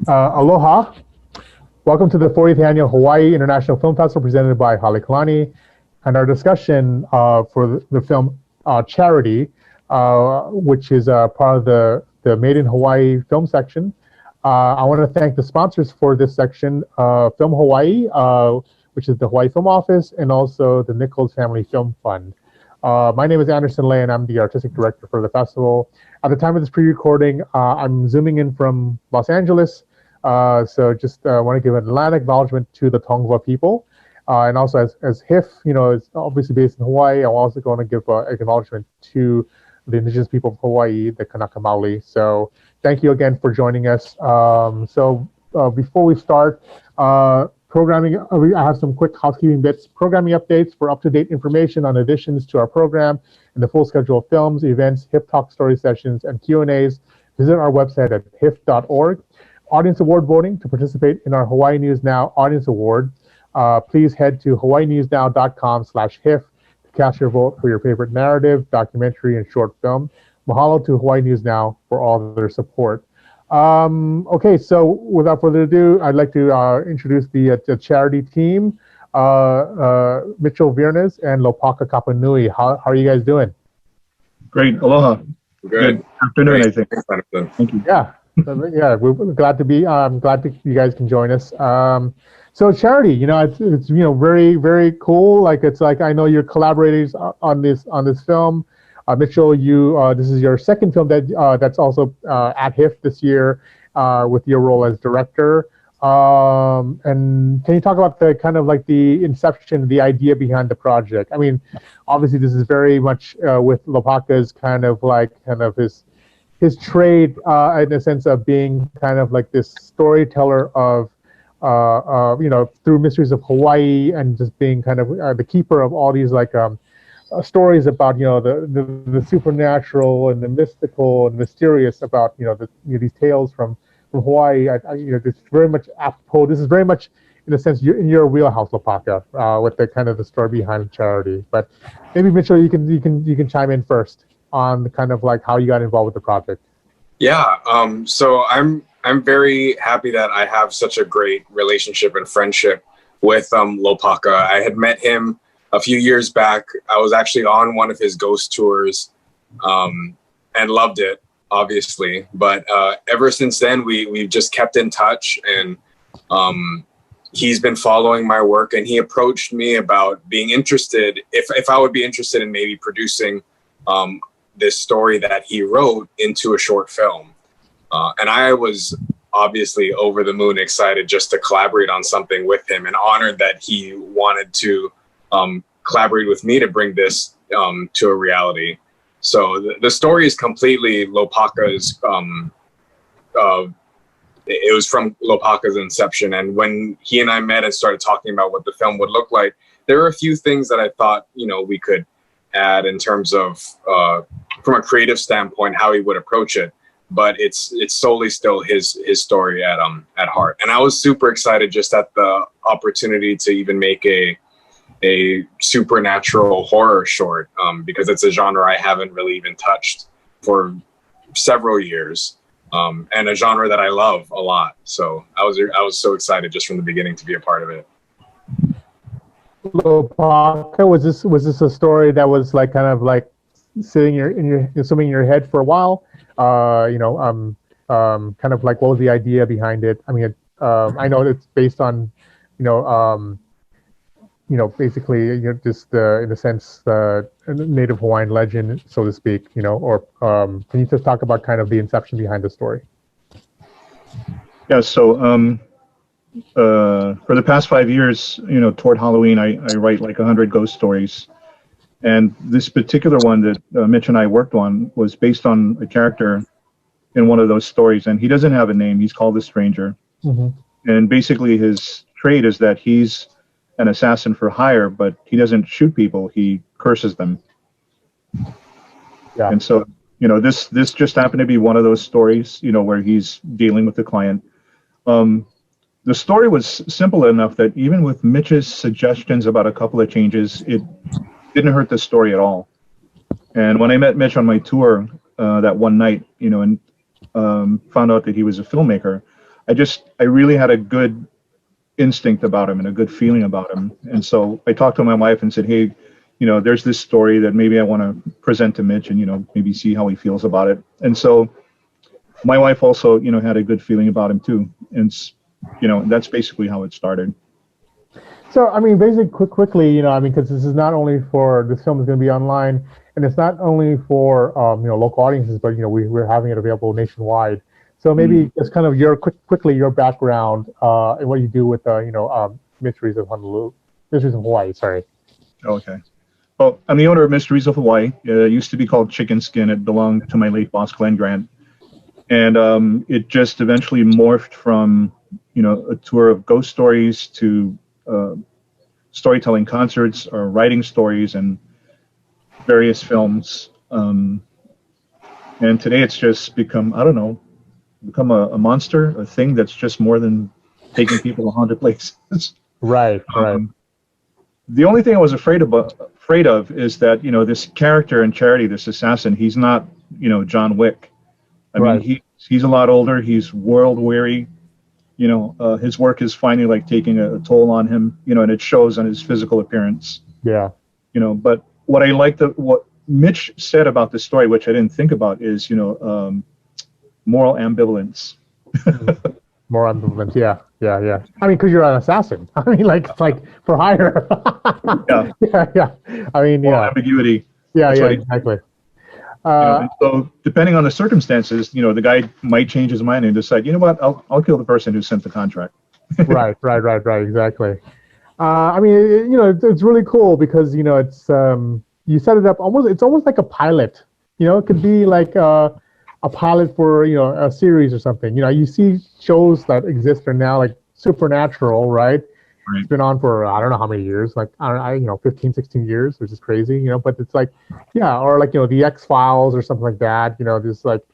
Aloha. Welcome to the 40th Annual Hawaii International Film Festival presented by Halekulani, and our discussion for the film Charity, which is part of the Made in Hawaii film section. I want to thank the sponsors for this section, Film Hawaii, which is the Hawaii Film Office, and also the Nichols Family Film Fund. My name is Anderson Lay, and I'm the artistic director for the festival. At the time of this pre-recording, I'm zooming in from Los Angeles, so just want to give an Atlantic acknowledgement to the Tongva people. And also as HIF, is obviously based in Hawaii, I'm also going to give acknowledgement to the indigenous people of Hawaii, the Kanaka Maoli. So thank you again for joining us. Before we start, programming, I have some quick housekeeping bits. Programming updates for up-to-date information on additions to our program and the full schedule of films, events, HIF Talk story sessions, and Q&As. Visit our website at HIF.org. Audience award voting to participate in our Hawaii News Now Audience Award. Please head to hawaiinewsnow.com/HIF to cast your vote for your favorite narrative, documentary, and short film. Mahalo to Hawaii News Now for all their support. Okay, so without further ado, I'd like to introduce the charity team, Mitchell Viernes and Lopaka Kapanui. How are you guys doing? Great, aloha. Good afternoon, I think. Thank you. Yeah, we're glad to be. I'm glad that you guys can join us. So charity, it's very, very cool. Like I know you're collaborators on this film. Mitchell, this is your second film that's also at HIF this year with your role as director. And can you talk about the kind of like the inception, the idea behind the project? I mean, obviously this is very much with Lopaka's kind of his trade in the sense of being kind of like this storyteller of through Mysteries of Hawaii and just being kind of the keeper of all these stories about the supernatural and the mystical and mysterious about these tales from Hawaii. It's very much apropos. This is very much in a sense in your wheelhouse, Lopaka, with the kind of the story behind charity. But maybe Mitchell, you can chime in first on the kind of like how you got involved with the project. Yeah. So I'm very happy that I have such a great relationship and friendship with Lopaka. I had met him a few years back. I was actually on one of his ghost tours and loved it, obviously. But ever since then, we've just kept in touch, and he's been following my work, and he approached me about being interested, if I would be interested in maybe producing this story that he wrote into a short film. And I was obviously over the moon excited just to collaborate on something with him, and honored that he wanted to collaborate with me to bring this to a reality. So the story is completely Lopaka's. It was from Lopaka's inception, and when he and I met and started talking about what the film would look like, there were a few things that I thought we could add in terms of from a creative standpoint how he would approach it. But it's solely still his story at heart, and I was super excited just at the opportunity to even make a supernatural horror short, because it's a genre I haven't really even touched for several years, and a genre that I love a lot. So I was so excited just from the beginning to be a part of it. Lopaka, was this a story that was like kind of like sitting in your head for a while? Kind of like what was the idea behind it? I mean, I know it's based on basically just in a sense Native Hawaiian legend, so to speak, or can you just talk about kind of the inception behind the story? Yeah, so for the past 5 years, toward Halloween, I write like 100 ghost stories. And this particular one that Mitch and I worked on was based on a character in one of those stories. And he doesn't have a name. He's called the Stranger. Mm-hmm. And basically his trait is that he's an assassin for hire, but he doesn't shoot people. He curses them. Yeah. And so, this just happened to be one of those stories, where he's dealing with the client. The story was simple enough that even with Mitch's suggestions about a couple of changes, it didn't hurt the story at all. And when I met Mitch on my tour that one night, and found out that he was a filmmaker, I really had a good instinct about him and a good feeling about him. And so I talked to my wife and said, hey, there's this story that maybe I want to present to Mitch and, maybe see how he feels about it. And so my wife also, had a good feeling about him too. And, that's basically how it started. So, I mean, basically, quickly, because this is not only this film is going to be online, and it's not only for, local audiences, but, we're having it available nationwide. So maybe just kind of quickly your background and what you do with, Mysteries of Hawaii, sorry. Okay. Well, I'm the owner of Mysteries of Hawaii. It used to be called Chicken Skin. It belonged to my late boss, Glenn Grant. And it just eventually morphed from, a tour of ghost stories to storytelling concerts or writing stories and various films. And today it's just become a monster, a thing that's just more than taking people to haunted places. Right. The only thing I was afraid of is that, this character in Charity, this assassin, he's not, John Wick. I mean, he's a lot older. He's world weary. His work is finally like taking a toll on him, and it shows on his physical appearance. Yeah. But what I like what Mitch said about the story, which I didn't think about, is, moral ambivalence. More ambivalence, yeah. I mean, because you're an assassin. I mean, it's like for hire. Yeah. I mean, moral ambiguity. Yeah, exactly. And so, depending on the circumstances, the guy might change his mind and decide, you know what, I'll kill the person who sent the contract. Right, exactly. I mean, it's really cool because it's you set it up it's almost like a pilot. It could be like a pilot for a series or something. You see shows that exist are now like Supernatural, right? It's been on for I don't know how many years, like I 15, 16 years, which is crazy, but it's like, yeah, or like the X-Files or something like that. This like,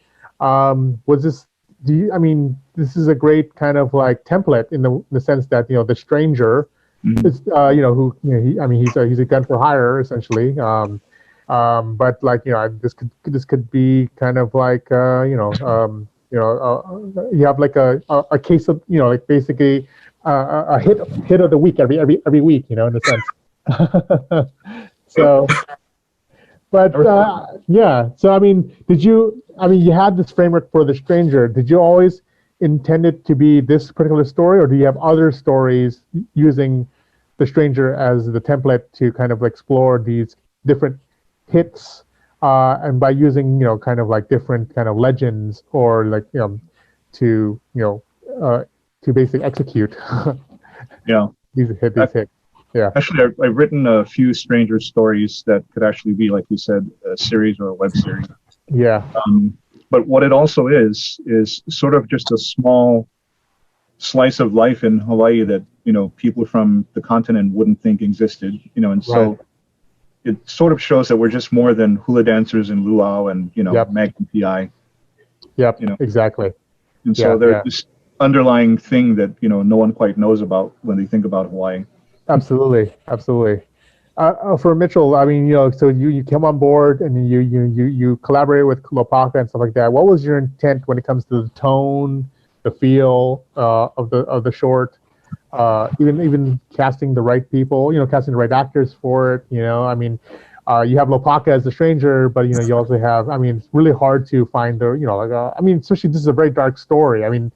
was this? This is a great kind of like template in the sense that the stranger, is he's a gun for hire essentially. But like this could be kind of like you have like a case of like basically a hit of the week every week in a sense. So, but yeah. So I mean, you had this framework for The Stranger. Did you always intend it to be this particular story, or do you have other stories using The Stranger as the template to kind of explore these different hits, and by using kind of like different kind of legends or like to basically execute these hits. Yeah. Actually, I've written a few Stranger stories that could actually be, like you said, a series or a web series. Yeah. But what it also is sort of just a small slice of life in Hawaii that people from the continent wouldn't think existed. And so it sort of shows that we're just more than hula dancers and luau and Magnum PI. Yep. Exactly. And so there's this underlying thing that no one quite knows about when they think about Hawaii. Absolutely. For Mitchell, I mean, so you come on board and you collaborate with Lopaka and stuff like that. What was your intent when it comes to the tone, the feel of the short? Even casting the right people, casting the right actors for it. I mean, you have Lopaka as the stranger, but you also have. I mean, it's really hard to find especially this is a very dark story. I mean,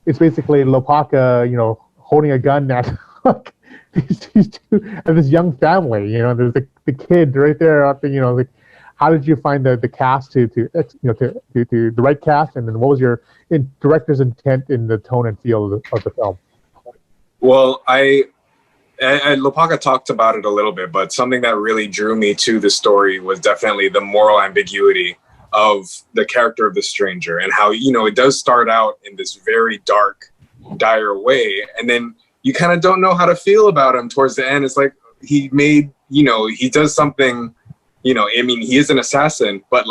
it's basically Lopaka, holding a gun at like these two and this young family. There's the kid right there. Like, how did you find the cast to the right cast, and then what was your director's intent in the tone and feel of the film? Well, Lopaka talked about it a little bit, but something that really drew me to the story was definitely the moral ambiguity of the character of the stranger and how, it does start out in this very dark, dire way. And then you kind of don't know how to feel about him towards the end. It's like he does something, I mean, he is an assassin, but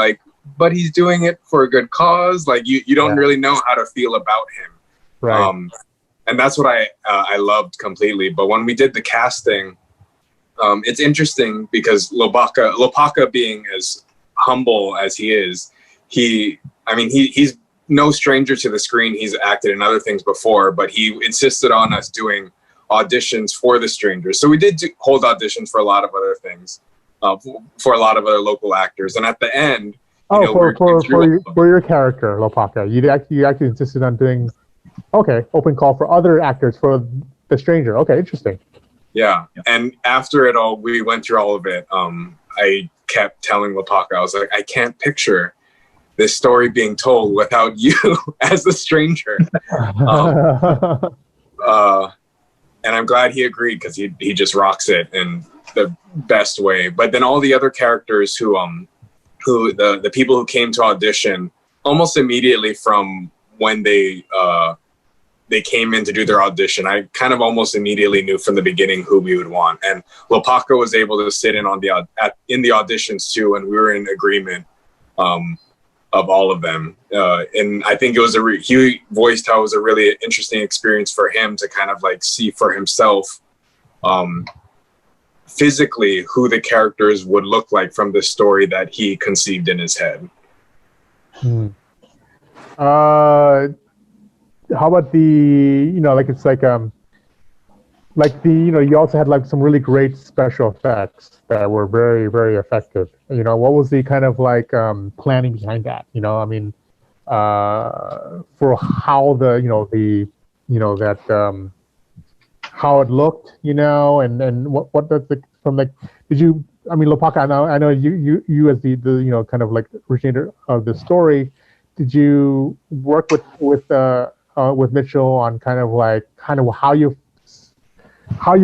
he's doing it for a good cause. Like you don't really know how to feel about him. Right. And that's what I loved completely. But when we did the casting, it's interesting because Lopaka being as humble as he is, he's no stranger to the screen. He's acted in other things before, but he insisted on us doing auditions for The Stranger. So we did hold auditions for a lot of other things, for a lot of other local actors. And at the end, for your character, Lopaka, you actually insisted on doing, open call for other actors for The Stranger. Okay, interesting. Yeah, and after it all, we went through all of it. I kept telling Lopaka, I was like, I can't picture this story being told without you as the stranger. And I'm glad he agreed, because he just rocks it in the best way. But then all the other characters who the people who came to audition almost immediately from when they came in to do their audition, I kind of almost immediately knew from the beginning who we would want. And Lopaka was able to sit in on the auditions too, and we were in agreement of all of them. And I think it was he voiced how it was a really interesting experience for him to kind of like see for himself physically who the characters would look like from the story that he conceived in his head. How about you also had like some really great special effects that were very, very effective. What was the kind of like planning behind that? I mean, for how how it looked, and what did you? I mean, Lopaka, I know you as the kind of like originator of the story. Did you work with Mitchell on kind of how you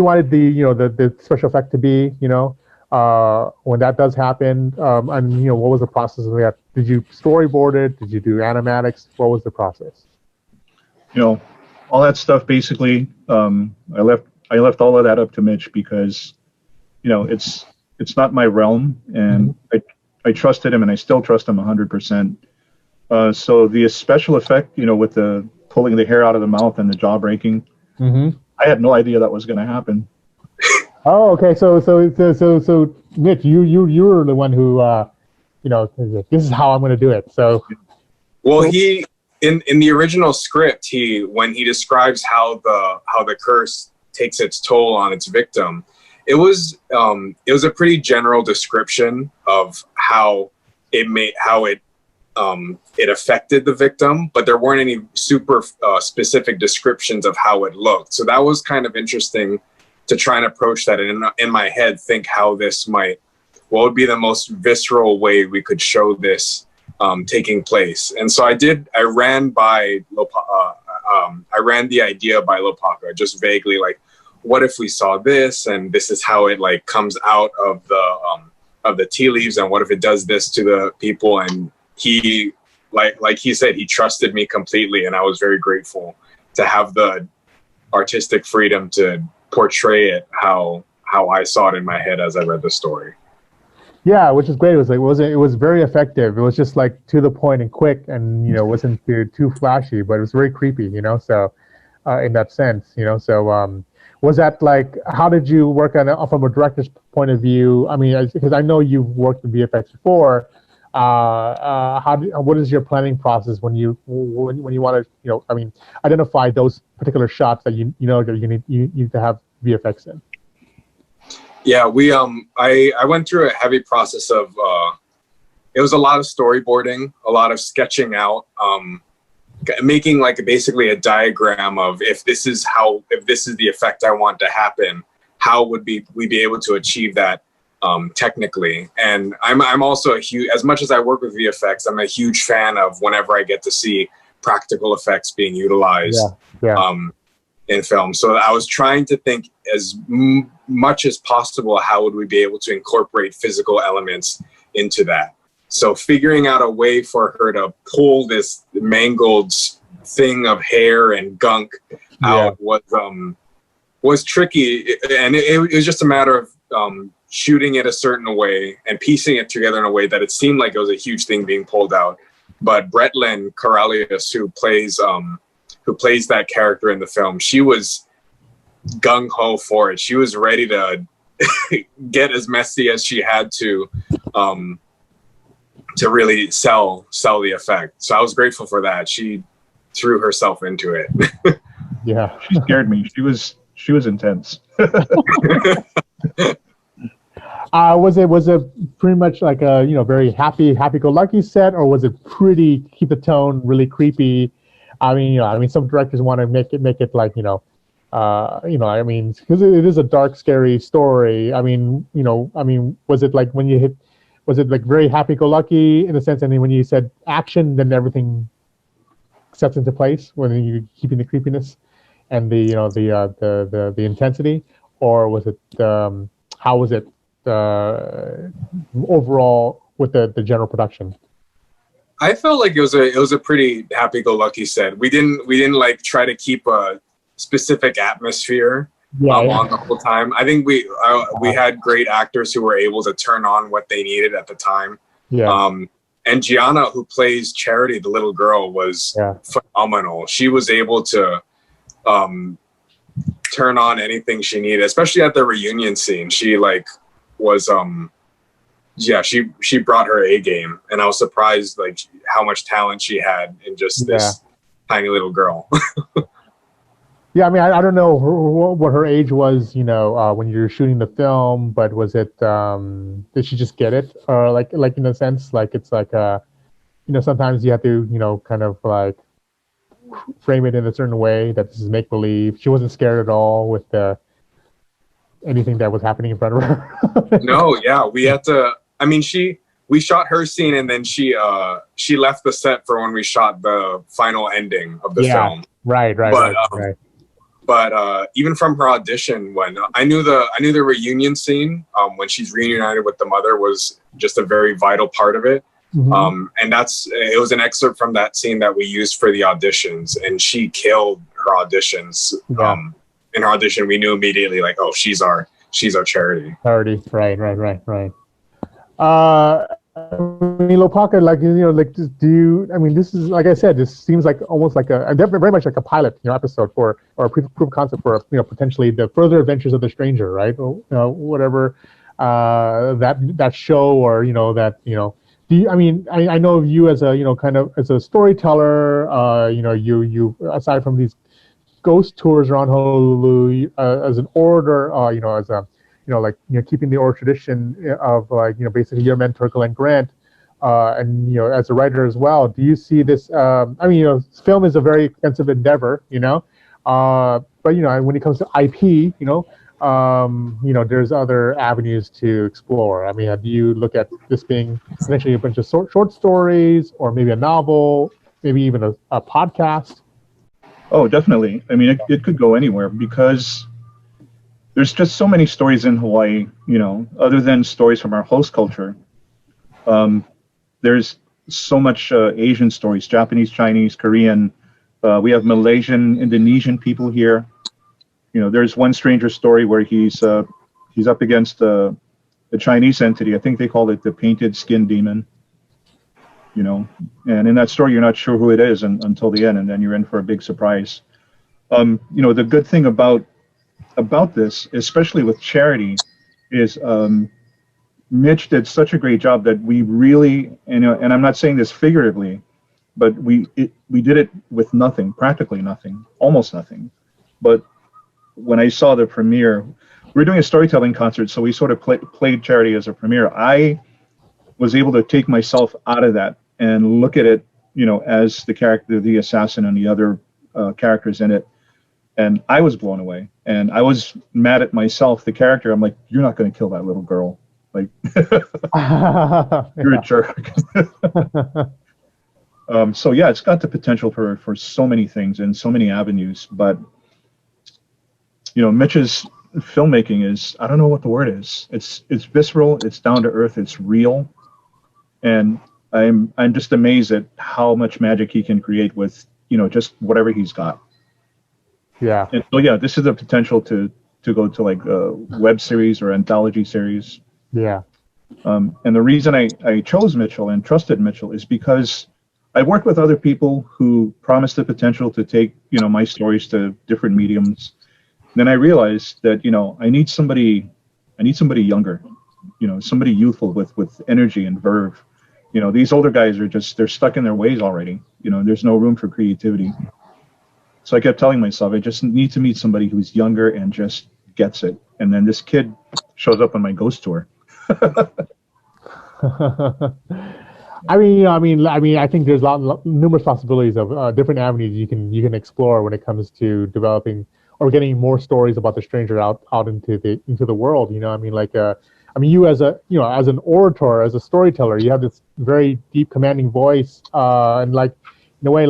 wanted the special effect to be, when that does happen, and what was the process of that? Did you storyboard it? Did you do animatics? What was the process? All that stuff basically. I left all of that up to Mitch, because it's not my realm, and I trusted him, and I still trust him 100%. So the special effect, with the pulling the hair out of the mouth and the jaw breaking, I had no idea that was going to happen. Oh, okay. So Mitch, you were the one who, this is how I'm going to do it. So, well, he in the original script, when he describes how the curse takes its toll on its victim, it was a pretty general description of how it affected the victim, but there weren't any super specific descriptions of how it looked. So that was kind of interesting to try and approach that in my head, think how what would be the most visceral way we could show this taking place. And so I ran the idea by Lopaka, just vaguely, like, what if we saw this, and this is how it like comes out of the tea leaves, and what if it does this to the people? And he, like he said, he trusted me completely, and I was very grateful to have the artistic freedom to portray it how I saw it in my head as I read the story. Yeah, which is great. It was very effective. It was just like to the point and quick, and wasn't too flashy, but it was very creepy. So in that sense, so was that like, how did you work on it from a director's point of view? I mean, because I know you've worked with VFX before. What is your planning process when you want to identify those particular shots that you need to have VFX in? Yeah, I went through a heavy process of it was a lot of storyboarding, a lot of sketching out, making like basically a diagram of if this is the effect I want to happen, how would we be able to achieve that technically. And I'm also as much as I work with VFX, I'm a huge fan of whenever I get to see practical effects being utilized in film. So I was trying to think as much as possible, how would we be able to incorporate physical elements into that? So figuring out a way for her to pull this mangled thing of hair and gunk out was tricky. And it was just a matter of shooting it a certain way and piecing it together in a way that it seemed like it was a huge thing being pulled out. But Bretlin Corralius, who plays that character in the film, she was gung-ho for it. She was ready to get as messy as she had to really sell the effect. So I was grateful for that. She threw herself into it. Yeah. She scared me. She was intense. Was it pretty much like a very happy-go-lucky set, or was it pretty keep the tone really creepy? I mean, some directors want to make it like I mean, because it is a dark, scary story. I mean, was it like was it like very happy-go-lucky in a sense, and then when you said action, then everything sets into place when you're keeping the creepiness and the intensity, or was it how was it overall with the general production? I felt like it was a pretty happy-go-lucky set. We didn't like try to keep a specific atmosphere on the whole time. I think we had great actors who were able to turn on what they needed at the time. Yeah. And Gianna, who plays Charity, the little girl, was phenomenal. She was able to turn on anything she needed, especially at the reunion scene. She was she brought her A game, and I was surprised like how much talent she had in just this tiny little girl. Yeah, I mean, I don't know what her age was, when you were shooting the film, but was it, did she just get it? Or like in a sense, like it's like, sometimes you have to, kind of like frame it in a certain way that this is make-believe. She wasn't scared at all with anything that was happening in front of her. No, yeah, we had to, I mean, we shot her scene, and then she left the set for when we shot the final ending of the film. Right. But even from her audition, when I knew the reunion scene, when she's reunited with the mother, was just a very vital part of it. Mm-hmm. And it was an excerpt from that scene that we used for the auditions, and she killed her auditions. Yeah. In her audition, we knew immediately, like, oh, she's our Charity. Charity, right. I mean, Lopaka, I mean, this is, like I said, this seems like almost like very much like a pilot, episode or a proof of concept for, potentially the further adventures of the stranger, right? Whatever, that show, or, do you, I mean, I know of you as a, kind of as a storyteller, you aside from these ghost tours around Honolulu, as an orator, as a, keeping the oral tradition of basically your mentor, Glenn Grant, and, as a writer as well. Do you see this, I mean, film is a very expensive endeavor, but, when it comes to IP, there's other avenues to explore. I mean, do you look at this being essentially a bunch of short stories, or maybe a novel, maybe even a podcast? Oh, definitely. I mean, it could go anywhere, because there's just so many stories in Hawaii, other than stories from our host culture. There's so much Asian stories, Japanese, Chinese, Korean. We have Malaysian, Indonesian people here. There's one stranger story where he's up against a Chinese entity. I think they call it the painted skin demon. And in that story, you're not sure who it is until the end, and then you're in for a big surprise. The good thing about this, especially with Charity, is Mitch did such a great job that we really, and I'm not saying this figuratively, but we did it with nothing, practically nothing, almost nothing. But when I saw the premiere, we were doing a storytelling concert, so we sort of played Charity as a premiere. I was able to take myself out of that and look at it, as the character, the assassin, and the other characters in it. And I was blown away, and I was mad at myself, the character. I'm like, you're not going to kill that little girl. Like, you're a jerk. So yeah, it's got the potential for so many things and so many avenues. But, Mitch's filmmaking is, I don't know what the word is. It's visceral, it's down to earth, it's real. And I'm just amazed at how much magic he can create with, just whatever he's got. Yeah. And so yeah, this is the potential to go to like a web series or anthology series. Yeah. And the reason I chose Mitchell and trusted Mitchell is because I worked with other people who promised the potential to take, my stories to different mediums. Then I realized that, I need somebody younger, somebody youthful with energy and verve. these older guys are they're stuck in their ways already. There's no room for creativity. So I kept telling myself, I just need to meet somebody who's younger and just gets it. And then this kid shows up on my ghost tour. I think there's numerous possibilities of different avenues you can explore when it comes to developing or getting more stories about the stranger out into the world. You as as an orator, as a storyteller, you have this very deep, commanding voice, and in a way,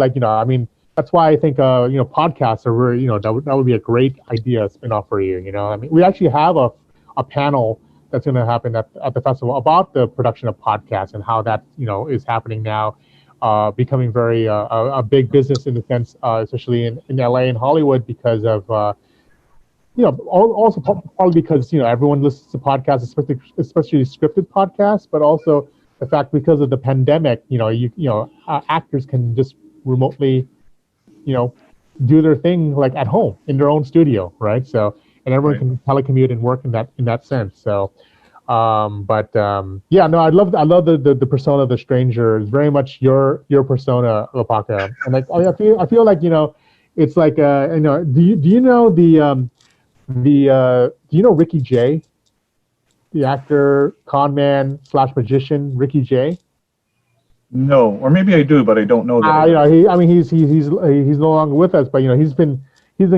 that's why I think podcasts are very, that would be a great idea spin-off for you. We actually have a panel that's going to happen at the festival about the production of podcasts and how that is happening now, becoming very a big business in the sense, especially in LA and Hollywood, because of also probably because everyone listens to podcasts, especially scripted podcasts, but also the fact because of the pandemic, actors can just remotely do their thing like at home in their own studio, right? So, and everyone can telecommute and work in that sense. So, I love the persona of the stranger. It's very much your persona, Lopaka. And I feel like it's like do you know Ricky Jay, the actor, con man / magician, Ricky Jay? No, or maybe I do, but I don't know that. He's no longer with us, but he's been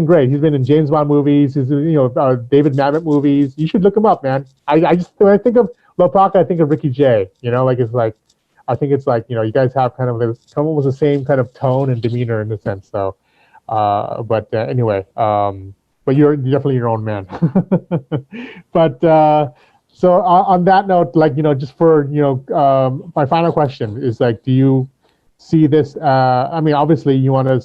great. He's been in James Bond movies. He's David Mamet movies. You should look him up, man. I just when I think of Lopaka, I think of Ricky Jay. I think it's like you guys have kind of almost the same kind of tone and demeanor in a sense. So, anyway, but you're definitely your own man. But. So on that note, just for my final question is do you see this? Obviously you want to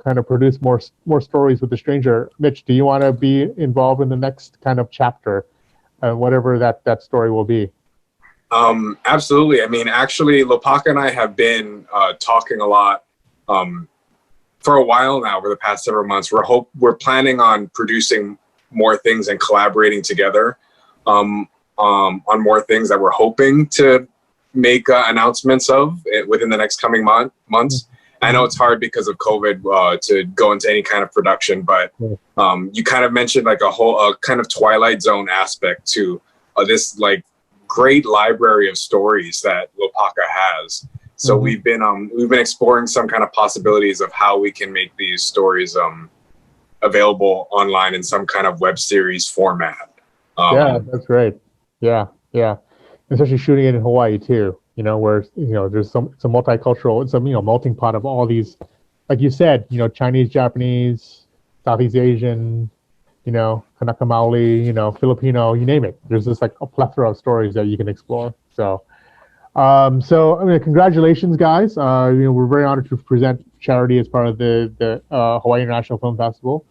kind of produce more stories with the stranger. Mitch, do you want to be involved in the next kind of chapter, whatever that story will be? Absolutely. Actually, Lopaka and I have been talking a lot for a while now. Over the past several months, we're planning on producing more things and collaborating together. On more things that we're hoping to make announcements of within the next coming months. I know it's hard because of COVID to go into any kind of production, but you kind of mentioned a whole kind of Twilight Zone aspect to this great library of stories that Lopaka has. So we've been exploring some kind of possibilities of how we can make these stories available online in some kind of web series format. Yeah, that's great. Yeah. Especially shooting it in Hawaii too. Where there's it's a multicultural, it's a melting pot of all these, like you said, Chinese, Japanese, Southeast Asian, Kanaka Maoli, Filipino, you name it. There's just a plethora of stories that you can explore. So, congratulations, guys. We're very honored to present Charity as part of the Hawaii International Film Festival.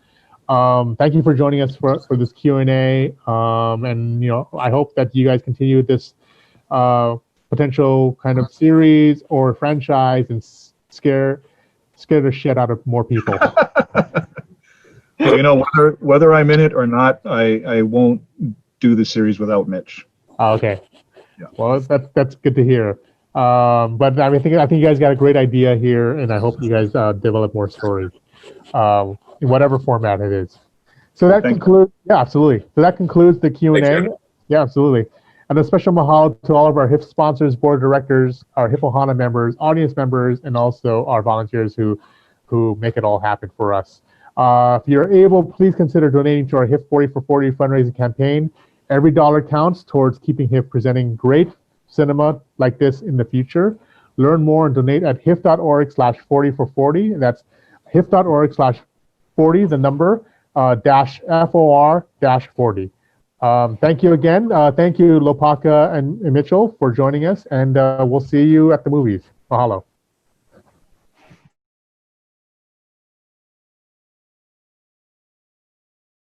Thank you for joining us for this Q&A. And I hope that you guys continue this potential kind of series or franchise and scare the shit out of more people. Whether I'm in it or not, I won't do the series without Mitch. Okay. Yeah. Well, that's good to hear. But I think you guys got a great idea here, and I hope you guys develop more stories. In whatever format it is. So that concludes. Yeah, absolutely. So that concludes the Q&A. Yeah, absolutely. And a special mahalo to all of our HIF sponsors, board of directors, our HIF Ohana members, audience members, and also our volunteers who make it all happen for us. If you're able, please consider donating to our HIF40 for 40 fundraising campaign. Every dollar counts towards keeping HIF presenting great cinema like this in the future. Learn more and donate at HIF.org/40 for 40. That's HIF.org/40, the number, -FOR-40. Thank you again. Thank you, Lopaka and Mitchell, for joining us, and we'll see you at the movies. Mahalo.